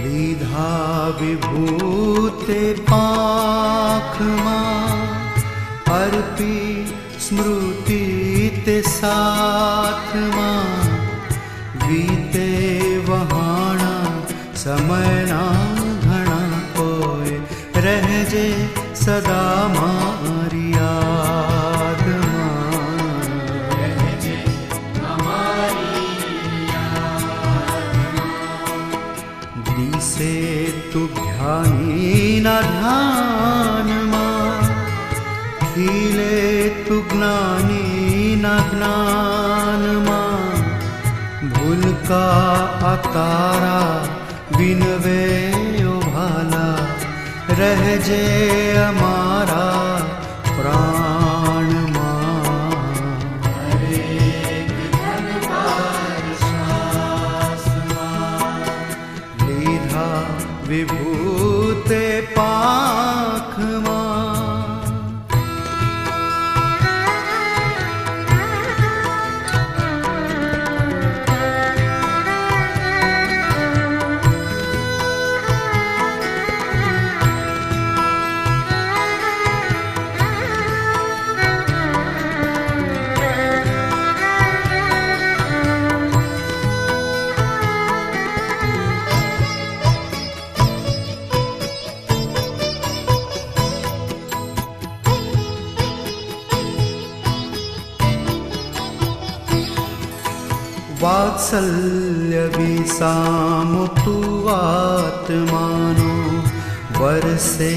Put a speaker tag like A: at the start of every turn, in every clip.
A: લીધા વિભૂતે પાંખમાં અર્પી સ્મૃતિ તે સાથમાં વીતે વહાણા સમયના ઘણા કોઈ રહેજે સદા મારી યાદમાં દિશે તું ધ્યાનીના ધ્યાનમાં ખીલે તું જ્ઞાનીના જ્ઞાનમાં भूल का अतारा विनवे ओ भाला रह जे हमारा प्राण लीधा विभूते पाख वात्सल्य विसामो तु आत्मानो वर्षे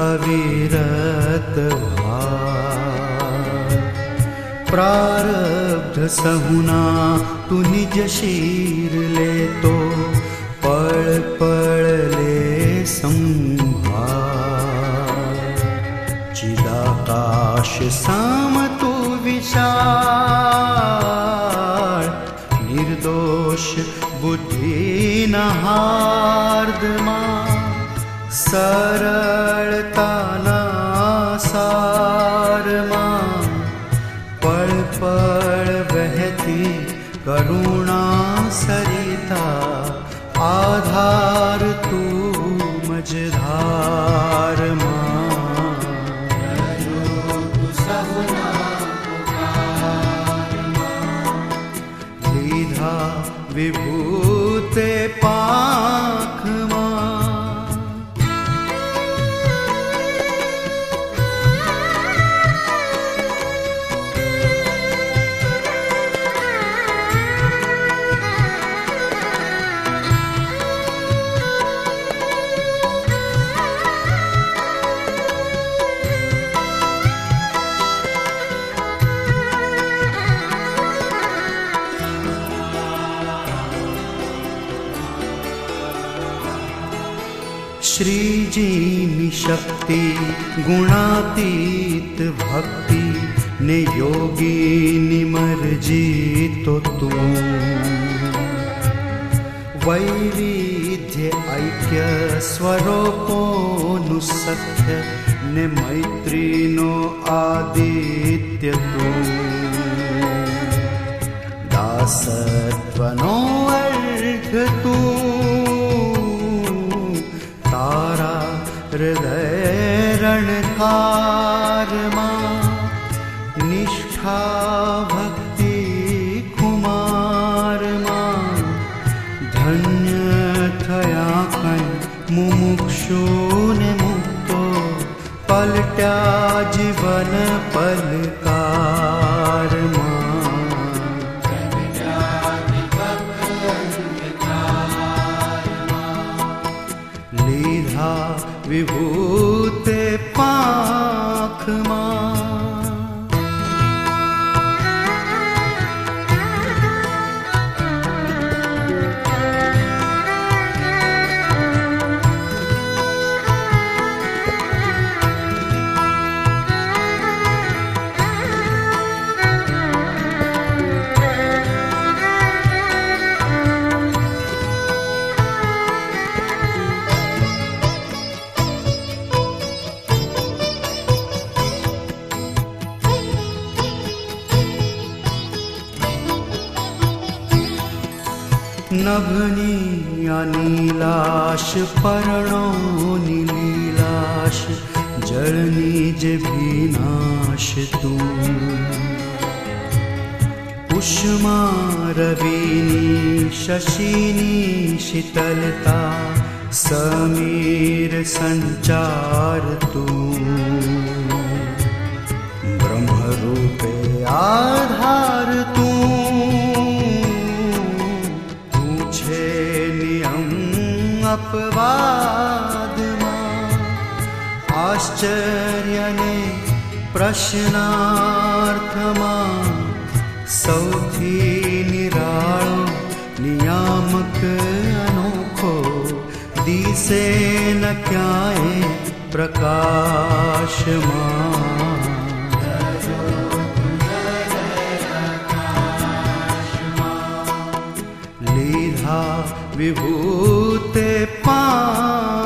A: अविरत भार प्रारब्ध सहुना तु निज शीर ले तो पड़ पड़ ले संभार चिदाकाश साम तु विशाल निर्दोष बुद्धि न हार्दमा सरलता न सारमा पल पल बहती करुणा सरिता आधार तू मझधार विभूते पाख श्री जी नि शक्ति गुणातीत भक्ति ने योगी निमर जीतो तू वैविध्य ऐक्य स्वरूपोनु सत्य ने मैत्री नो आदित्य तू दासत्वनो अर्घ तू तारा हृदय रणकार निष्ठा भक्ति कुमार धन्य थया कं मुमुक्षु ने मुक्तो पलट्या जीवन पलकार लीधा विभूते पाख नभनी અનિલાશ પરણોની લીલાશ જળની જે ભીનાશ તું ઉષ્મા રવિની શશીની શીતલતા સમીર સંચાર તું બ્રહ્મરૂપે આધાર તું છે નિયમ અપવાદમાં આશ્ચર્યને પ્રશ્નાર્થમાં સૌથી નિરાળો નિયામક અનોખો દિશે ન ક્યાંય પ્રકાશમાં લીધા વિભૂતે પાંખમાં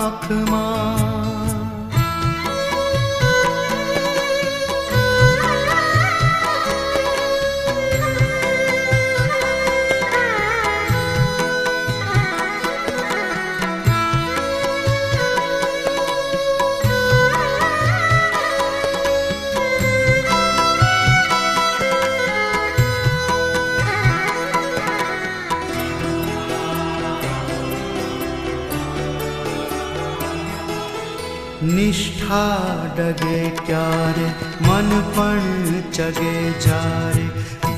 A: નિષ્ઠા ડગે ક્યારે મન પણ ચગે જ્યારે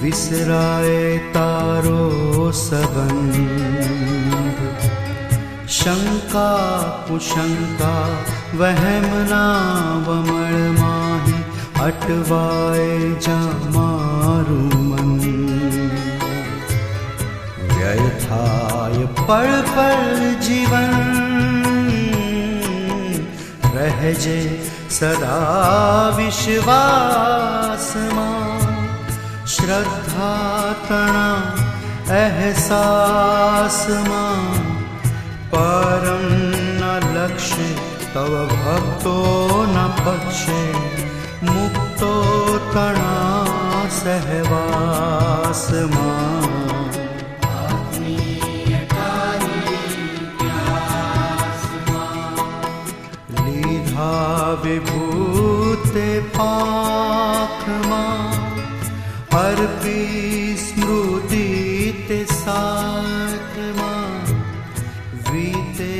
A: વિસરાય તારો સંબંધ શંકા કુશંકા વહેમના વમળ માહી અટવાય જા મારું મન વ્યય થાય પળ પળ જીવન રહેજે સદા વિશ્વાસમાં શ્રદ્ધા તણા અહેસાસમાં પરમ ન લક્ષ્ય તવ ભક્તો ન પક્ષે મુક્તો તણા સહવાસમાં વિભૂતે પાંખમાં અર્પી સ્મૃતિ તે સાથમાં વીતે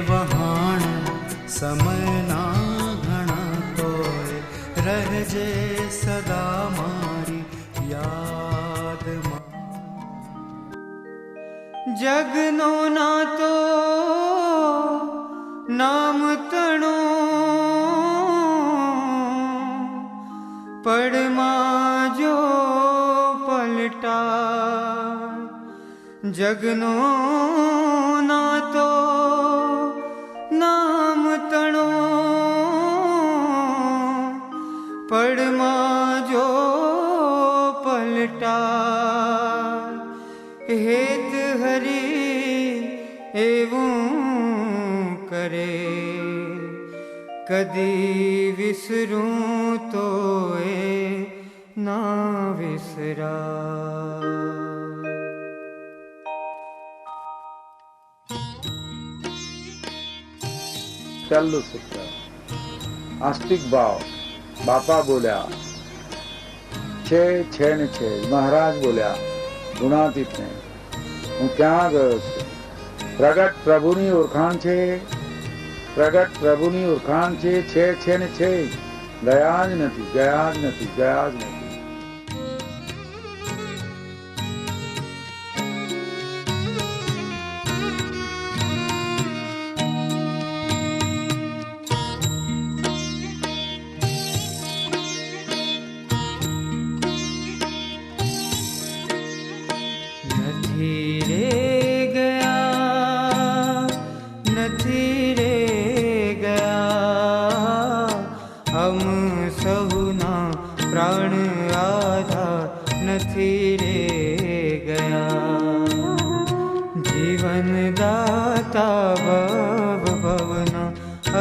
A: વહાણ સમયના ઘણા તોય રહેજે સદા મારી યાદમાં જગનો નાતો નામ તણો પડમાં જો પલટા જગનો નાતો નામ તણો પડમાં જો પલટા હેત હરી એવું કરે કદી વિસરું તો એ ના વિસરા
B: પહેલું સૂત્ર આસ્તિક ભાવ. બાપા બોલ્યા છે ને છે. મહારાજ બોલ્યા ગુણાતીત ને હું ક્યાં ગયો છું. પ્રગટ પ્રભુની ઓળખાણ છે. પ્રગટ પ્રભુની ઓળખાણ છે ને છે. ગયા જ નથી, ગયા જ નથી, ગયા જ નથી.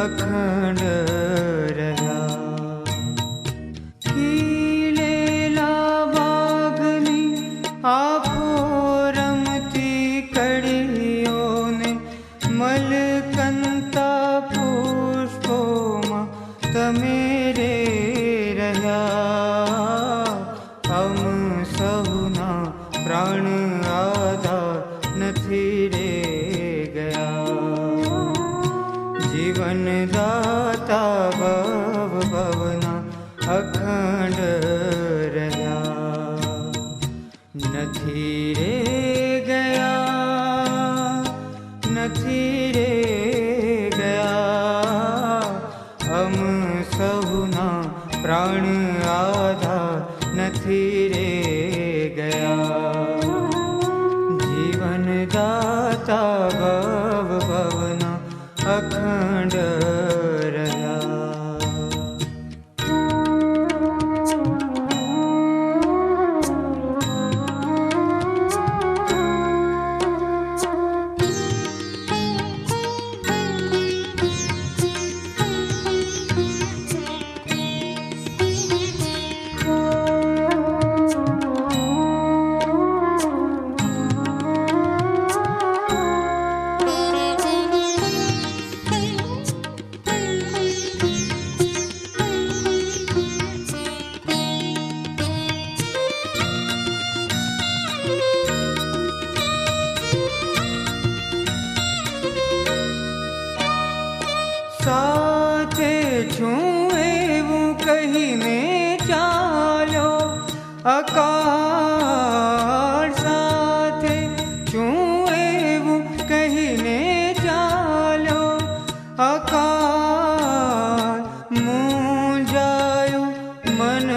A: અખંડ રહ્યા ખીલેલા બાગની આંખો રમતી કડીઓને કંતા પુષ્પોમાં તમે રે રહ્યા, અમ સહુના પ્રાણ આધાર નથી રે ગયા. જીવન દાતા ભવ ભવના અખંડ રહ્યા, નથી રે ગયા, નથી રે ગયા. અમ સહુના પ્રાણ આધાર નથી રે ગયા. જીવન દાતા ભવ ભવના અખંડ રહ્યા. સાથે છું એવું કહીને ચાલો, અકાળ સાથે છું એવું કહીને ચાલો. અકાળ મૂંઝાયું મન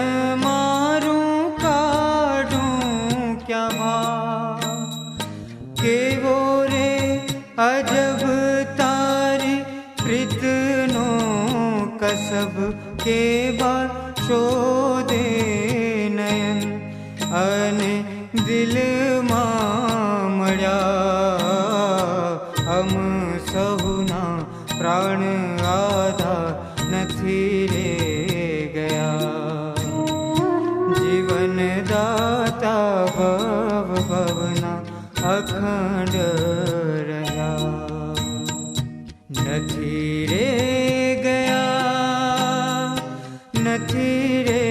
A: મારું, કાઢું ક્યાં ભાવ. કેવો રે અજબ તારી પ્રીતનો કસબ, કે બાર શોધે નયન અને દિલમાં મળ્યા. અમ સહુના પ્રાણ આધાર નથી રે ગયા. જીવન દાતા ભવ ભવના અખંડ રહ્યા, નથી રે ગયા, નથી રે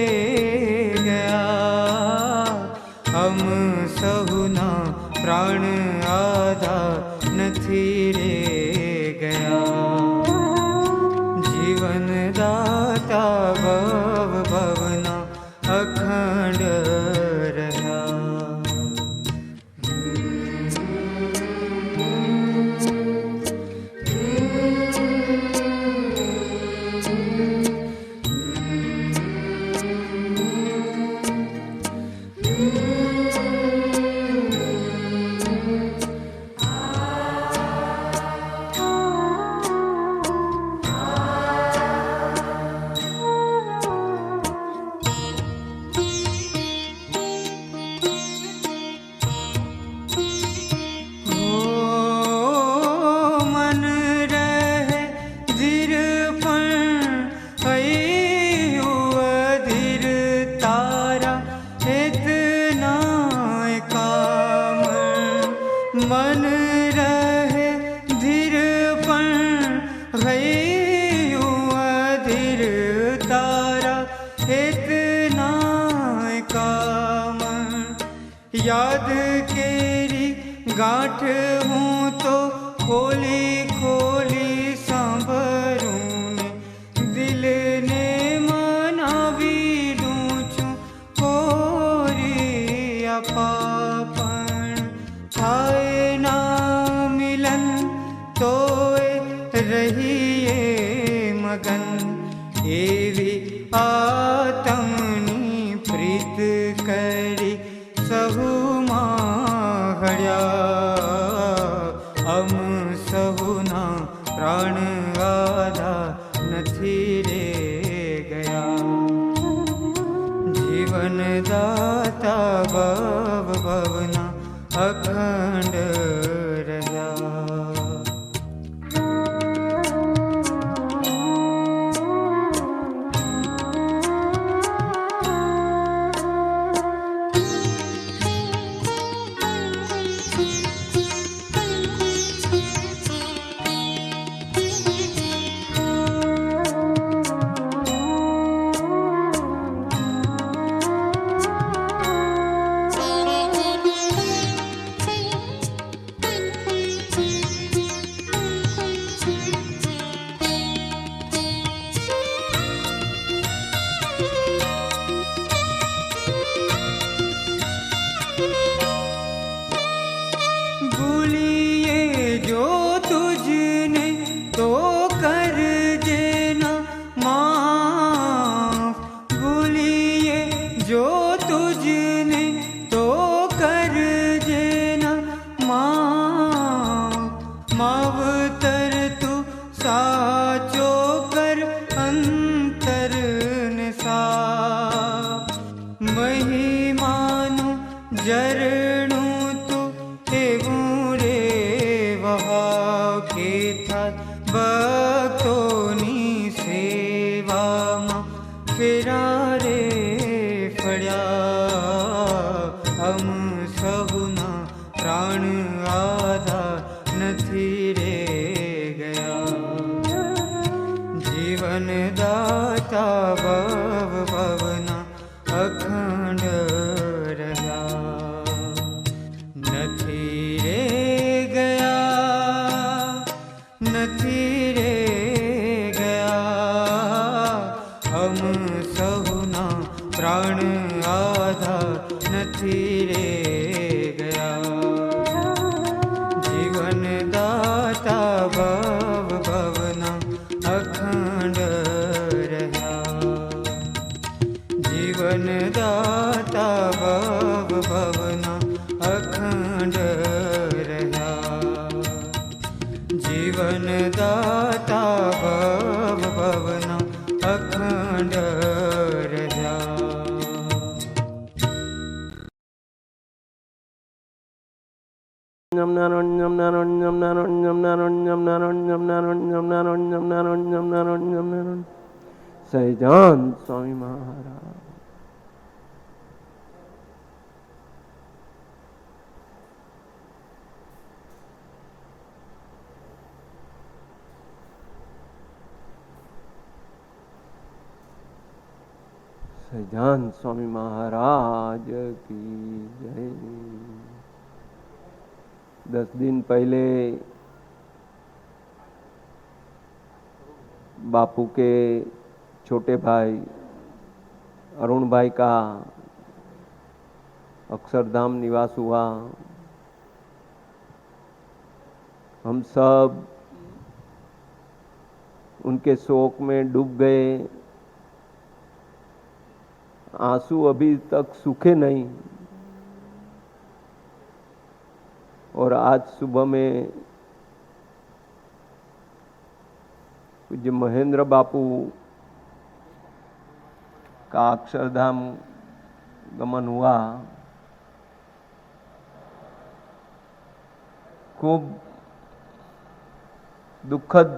A: ગયા. અમ સહુના પ્રાણ આધાર નથી રે ગયા. જીવન દાતા ભવ ભવના અખંડ રહ્યા. मन रहे धीर पण भैयू अधीर तारा इतना काम याद केरी गांठ हूँ तो खोली खोली सांभरूं ने दिल ने मनावी दूं छूं कोरी पापण थाए ना मिलन तोए रहिए मगन एवी आतमनी प्रीत करी सहु माहड़्या अम सहुना प्राण आधा नथी रे गया जीवन दाता भव भवना अखंड रहा। ભક્તોની સેવામાં ફેરા રે ફળ્યા અમ સહુના પ્રાણ આધા નથી રે ગયા જીવન દાતા ભવ ભવના અખંડ રહ્યા નથી રે ગયા નથી રે ગયા હમ સહુના પ્રાણ આધા નથી રે ગયા જીવન દાતા ભવ ભવના અખંડ રહ્યા જીવન દાતા ભવ ભવના અખંડ રહ્યા જીવન દાતા ભવ ભવના અખંડ રહ્યા
C: સહજાન સ્વામી મહારાજ. સહજાન સ્વામી મહારાજ की जय. 10 दिन पहले बापू के छोटे भाई अरुण भाई का अक्षरधाम निवास हुआ. हम सब उनके शोक में डूब गए. आंसू अभी तक सूखे नहीं. और आज सुबह में पूज्य महेंद्र बापू का अक्षरधाम गमन हुआ. खूब दुखद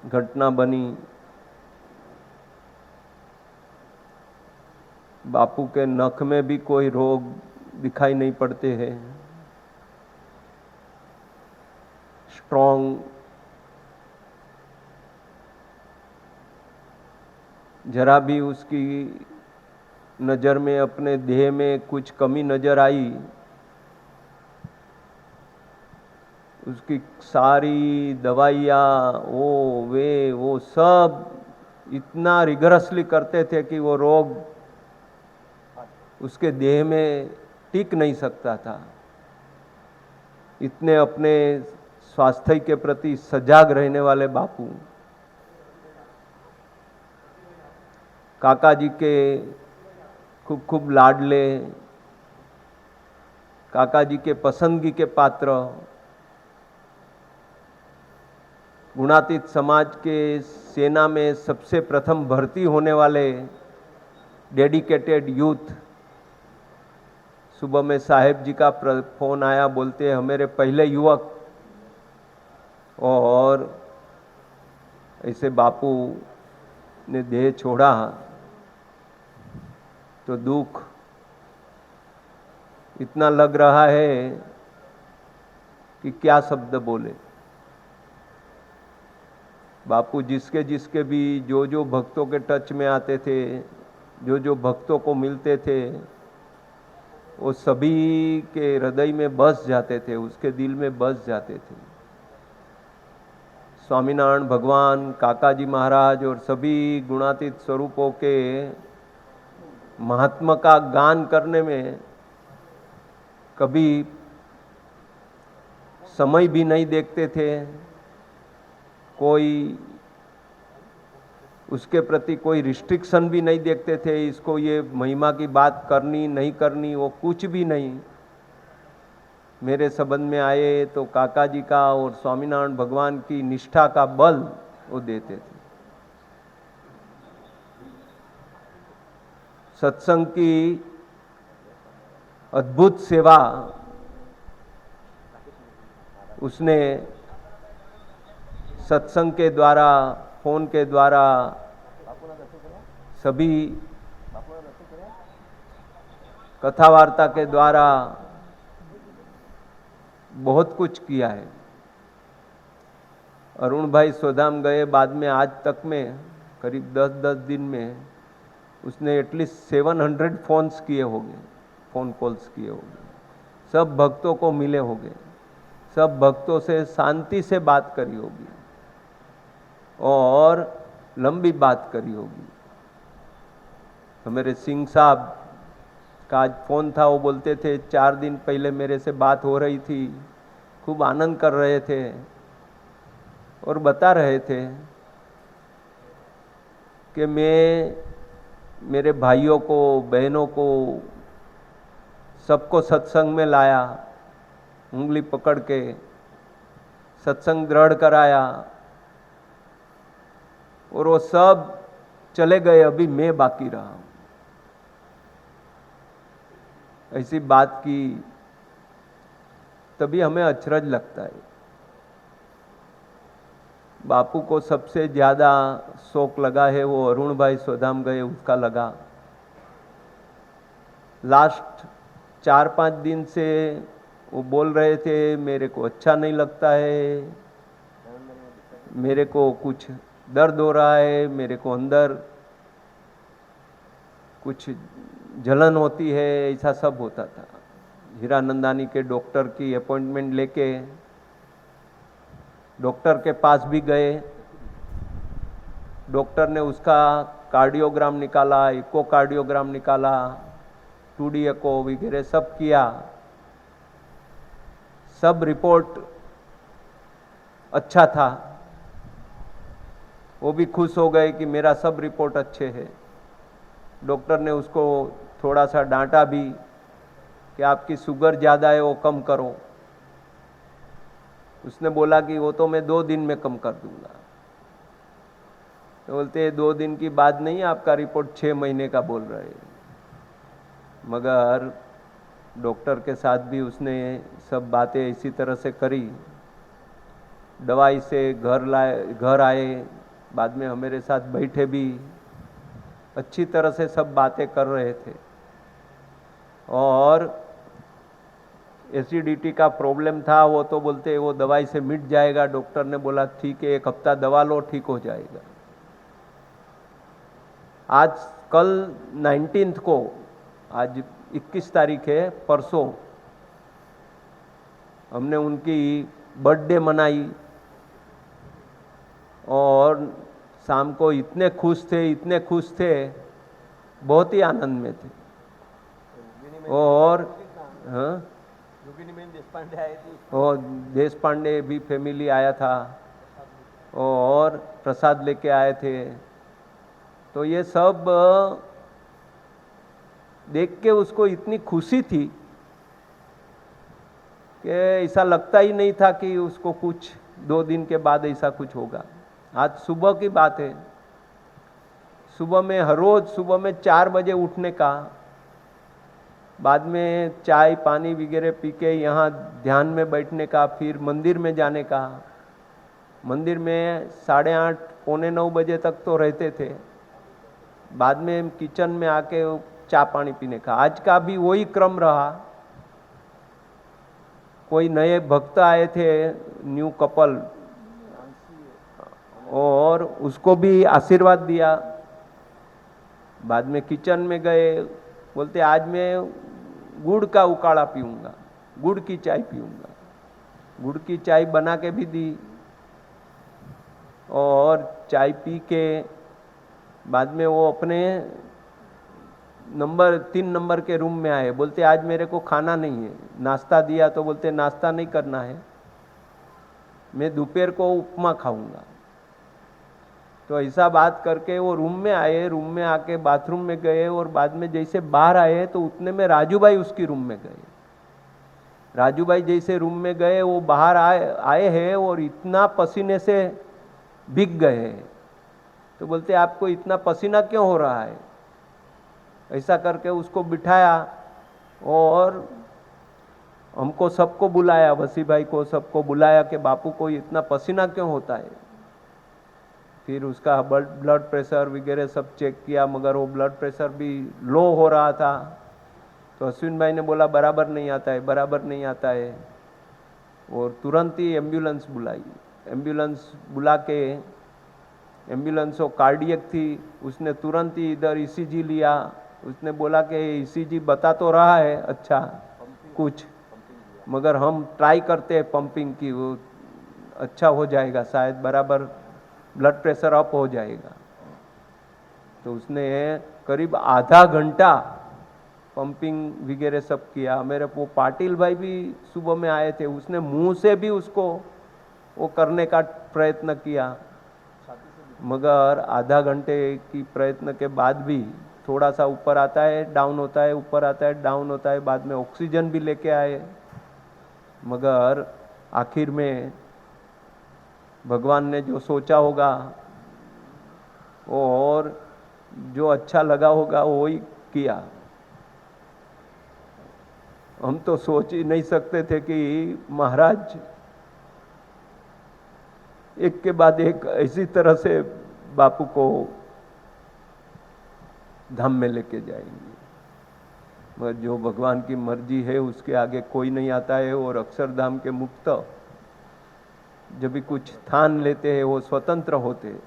C: घटना बनी. बापू के नख में भी कोई रोग दिखाई नहीं पड़ते हैं. स्ट्रॉन्ग, जरा भी उसकी नज़र में अपने देह में कुछ कमी नजर आई. उसकी सारी दवाइयाँ वो सब इतना रिगरसली करते थे कि वो रोग उसके देह में टिक नहीं सकता था. इतने अपने स्वास्थ्य के प्रति सजग रहने वाले बापू, काका जी के खूब खूब लाडले, काका जी के पसंदगी के पात्र, गुणातीत समाज के सेना में सबसे प्रथम भर्ती होने वाले डेडिकेटेड यूथ. सुबह में साहेब जी का फोन आया, बोलते हैं मेरे पहले युवक. और ऐसे बापू ने देह छोड़ा तो दुख इतना लग रहा है कि क्या शब्द बोले. बापू जिसके जिसके भी जो भक्तों के टच में आते थे, जो भक्तों को मिलते थे, वो सभी के हृदय में बस जाते थे, उसके दिल में बस जाते थे. स्वामीनारायण भगवान, काका जी महाराज और सभी गुणातीत स्वरूपों के महात्मा का गान करने में कभी समय भी नहीं देखते थे. कोई उसके प्रति कोई रिस्ट्रिक्शन भी नहीं देखते थे. इसको ये महिमा की बात करनी नहीं करनी वो कुछ भी नहीं. मेरे संबंध में आए तो काका जी का और स्वामीनारायण भगवान की निष्ठा का बल वो देते थे. सत्संग की अद्भुत सेवा उसने सत्संग के द्वारा, फोन के द्वारा, सभी कथा वार्ता के द्वारा बहुत कुछ किया है। अरुण भाई सोदाम गए बाद में, आज तक में करीब 10-10 दिन में उसने एटलीस्ट 700 फोन्स किए होंगे, फोन कॉल्स किए होंगे। सब भक्तों को मिले होंगे, सब भक्तों से शांति से बात करी होगी और लंबी बात करी होगी। तो मेरे सिंह साहब का आज फोन था, वो बोलते थे 4 दिन पहले मेरे से बात हो रही थी, खूब आनंद कर रहे थे और बता रहे थे कि मैं मेरे भाइयों को, बहनों को, सबको सत्संग में लाया, उंगली पकड़ के सत्संग दृढ़ कराया और वो सब चले गए, अभी मैं बाकी रहा। ऐसी बात की तभी हमें अचरज लगता है। बापू को सबसे ज़्यादा शौक लगा है वो अरुण भाई सोदाम गए उसका लगा। लास्ट 4-5 दिन से वो बोल रहे थे मेरे को अच्छा नहीं लगता है, मेरे को कुछ दर्द हो रहा है, मेरे को अंदर कुछ जलन होती है, ऐसा सब होता था। हीरानंदानी के डॉक्टर की अपॉइंटमेंट लेके डॉक्टर के पास भी गए। डॉक्टर ने उसका कार्डियोग्राम निकाला, इको कार्डियोग्राम निकाला, 2D एको वगैरह सब किया। सब रिपोर्ट अच्छा था। वो भी खुश हो गए कि मेरा सब रिपोर्ट अच्छे है। डॉक्टर ने उसको थोड़ा सा डांटा भी कि आपकी शुगर ज़्यादा है, वो कम करो। उसने बोला कि वो तो मैं 2 दिन में कम कर दूंगा। तो बोलते 2 दिन की बात नहीं, आपका रिपोर्ट 6 महीने का बोल रहे हैं। मगर डॉक्टर के साथ भी उसने सब बातें इसी तरह से करी। दवाई से घर आए, बाद में हमारे साथ बैठे भी अच्छी तरह से सब बातें कर रहे थे। और एसिडिटी का प्रॉब्लम था, वो तो बोलते वो दवाई से मिट जाएगा। डॉक्टर ने बोला ठीक है, 1 हफ्ता दवा लो, ठीक हो जाएगा। आज कल 19 को, आज 21 तारीख है, परसों हमने उनकी बर्थडे मनाई और शाम को इतने खुश थे, बहुत ही आनंद में थे। और हाँ, और देश पांडे भी फैमिली आया था और प्रसाद लेके आए थे। तो ये सब देख के उसको इतनी खुशी थी कि ऐसा लगता ही नहीं था कि उसको कुछ 2 दिन के बाद ऐसा कुछ होगा। आज सुबह की बात है, सुबह में हर रोज सुबह में 4 बजे उठने का, बाद में चाय पानी वगैरह पी के यहाँ ध्यान में बैठने का, फिर मंदिर में जाने का। मंदिर में 8:30 पौने 9 बजे तक तो रहते थे, बाद में किचन में आके चाय पानी पीने का। आज का भी वही क्रम रहा। कोई नए भक्त आए थे, न्यू कपल, और उसको भी आशीर्वाद दिया। बाद में किचन में गए, बोलते आज मैं गुड़ का उकाड़ा पीऊंगा, गुड़ की चाय पीऊंगा। गुड़ की चाय बना के भी दी और चाय पी के बाद में वो अपने 3 नंबर के रूम में आए। बोलते आज मेरे को खाना नहीं है। नाश्ता दिया तो बोलते नाश्ता नहीं करना है, मैं दोपहर को उपमा खाऊंगा। तो ऐसा बात करके वो रूम में आए, रूम में आके बाथरूम में गए और बाद में जैसे बाहर आए तो उतने में राजू भाई उसकी रूम में गए। राजू भाई जैसे रूम में गए, वो बाहर आए हैं और इतना पसीने से भीग गए। तो बोलते आपको इतना पसीना क्यों हो रहा है? ऐसा करके उसको बिठाया और हमको सबको बुलाया, वसी भाई को सबको बुलाया कि बापू को इतना पसीना क्यों होता है। फिर उसका ब्लड प्रेशर वगैरह सब चेक किया, मगर वो ब्लड प्रेशर भी लो हो रहा था। तो अश्विन भाई ने बोला बराबर नहीं आता है, बराबर नहीं आता है। और तुरंत ही एम्बुलेंस बुलाई। एम्बुलेंस बुला के, एम्बुलेंस वो कार्डियक थी, उसने तुरंत ही इधर ईसीजी लिया। उसने बोला कि ईसीजी बता तो रहा है अच्छा कुछ, मगर हम ट्राई करते हैं पंपिंग की, वो अच्छा हो जाएगा, शायद बराबर ब्लड प्रेशर अप हो जाएगा। तो उसने करीब आधा घंटा पंपिंग वगैरह सब किया। मेरे वो पाटिल भाई भी सुबह में आए थे, उसने मुंह से भी उसको वो करने का प्रयत्न किया, मगर आधा घंटे की प्रयत्न के बाद भी थोड़ा सा ऊपर आता है डाउन होता है, ऊपर आता है डाउन होता है। बाद में ऑक्सीजन भी लेके आए, मगर आखिर में भगवान ने जो सोचा होगा और जो अच्छा लगा होगा वो ही किया। हम तो सोच ही नहीं सकते थे कि महाराज एक के बाद एक ऐसी तरह से बापू को धाम में लेके जाएंगे। मगर जो भगवान की मर्जी है उसके आगे कोई नहीं आता है। और अक्षरधाम के मुक्त जब भी कुछ ठान लेते हैं वो स्वतंत्र होते हैं,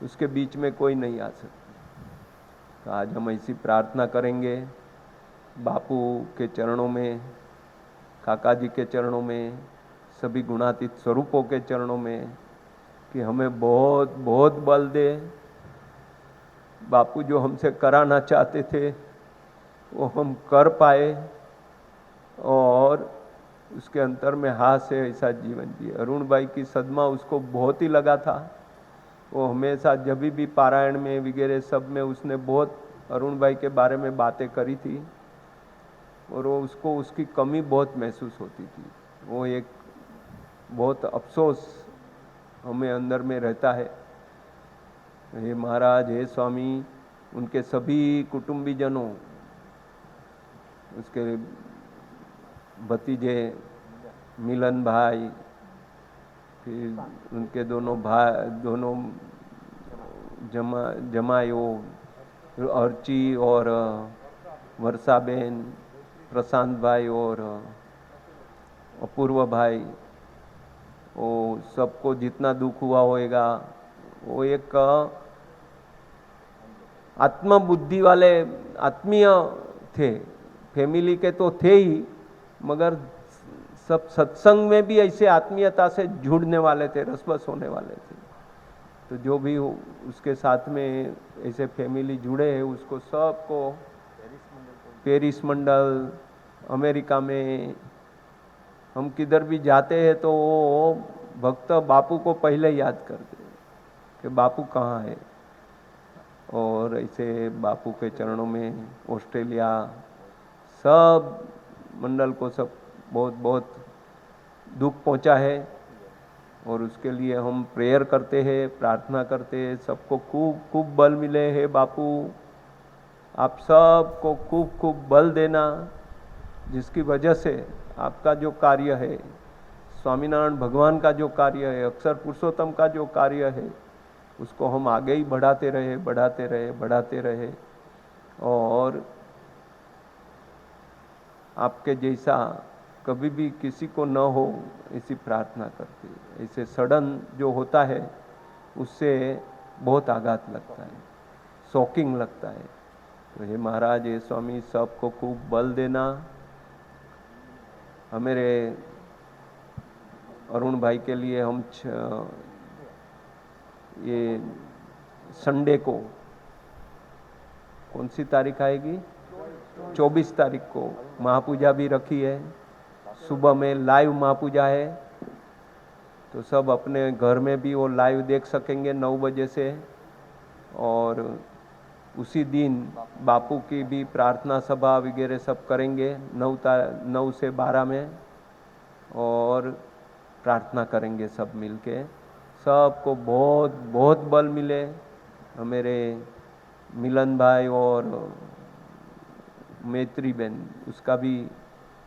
C: उसके बीच में कोई नहीं आ सकता। तो आज हम ऐसी प्रार्थना करेंगे बापू के चरणों में, काका जी के चरणों में, सभी गुणातीत स्वरूपों के चरणों में कि हमें बहुत बहुत बल दे। बापू जो हमसे कराना चाहते थे वो हम कर पाए और उसके अंतर में हाथ से ऐसा जीवन जिए। अरुण भाई की सदमा उसको बहुत ही लगा था। वो हमेशा जब भी पारायण में वगैरह सब में उसने बहुत अरुण भाई के बारे में बातें करी थी और वो उसको उसकी कमी बहुत महसूस होती थी। वो एक बहुत अफसोस हमें अंदर में रहता है। हे महाराज, हे स्वामी, उनके सभी कुटुंबीजनों, उसके भतीजे मिलन भाई, फिर उनके दोनों जमायो अर्ची और वर्षाबेन, प्रशांत भाई और अपूर्व भाई, वो सबको जितना दुख हुआ होएगा, वो एक आत्मबुद्धि वाले आत्मीय थे। फैमिली के तो थे ही, मगर सब सत्संग में भी ऐसे आत्मीयता से जुड़ने वाले थे, रसबस होने वाले थे। तो जो भी उसके साथ में ऐसे फैमिली जुड़े हैं उसको सबको, पेरिस मंडल, अमेरिका में, हम किधर भी जाते हैं तो वो भक्त बापू को पहले याद करते हैं कि बापू कहाँ है। और ऐसे बापू के चरणों में ऑस्ट्रेलिया सब मंडल को सब बहुत बहुत दुख पहुंचा है और उसके लिए हम प्रेयर करते हैं, प्रार्थना करते हैं, सबको खूब खूब बल मिले। है बापू, आप सबको खूब खूब बल देना, जिसकी वजह से आपका जो कार्य है, स्वामीनारायण भगवान का जो कार्य है, अक्षर पुरुषोत्तम का जो कार्य है, उसको हम आगे ही बढ़ाते रहे, बढ़ाते रहे, बढ़ाते रहे। और आपके जैसा कभी भी किसी को न हो ऐसी प्रार्थना करते। ऐसे सडन जो होता है उससे बहुत आघात लगता है, शॉकिंग लगता है। तो हे महाराज, हे स्वामी, सबको खूब बल देना। हमारे अरुण भाई के लिए हम ये संडे को, कौन सी तारीख आएगी, 24 तारीख को महापूजा भी रखी है। सुबह में लाइव महापूजा है, तो सब अपने घर में भी वो लाइव देख सकेंगे 9 बजे से। और उसी दिन बापू की भी प्रार्थना सभा वगैरह सब करेंगे 9 से 12 में, और प्रार्थना करेंगे सब मिलके। सबको बहुत बहुत बल मिले। मेरे मिलन भाई और मैत्री बहन, उसका भी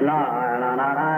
D: La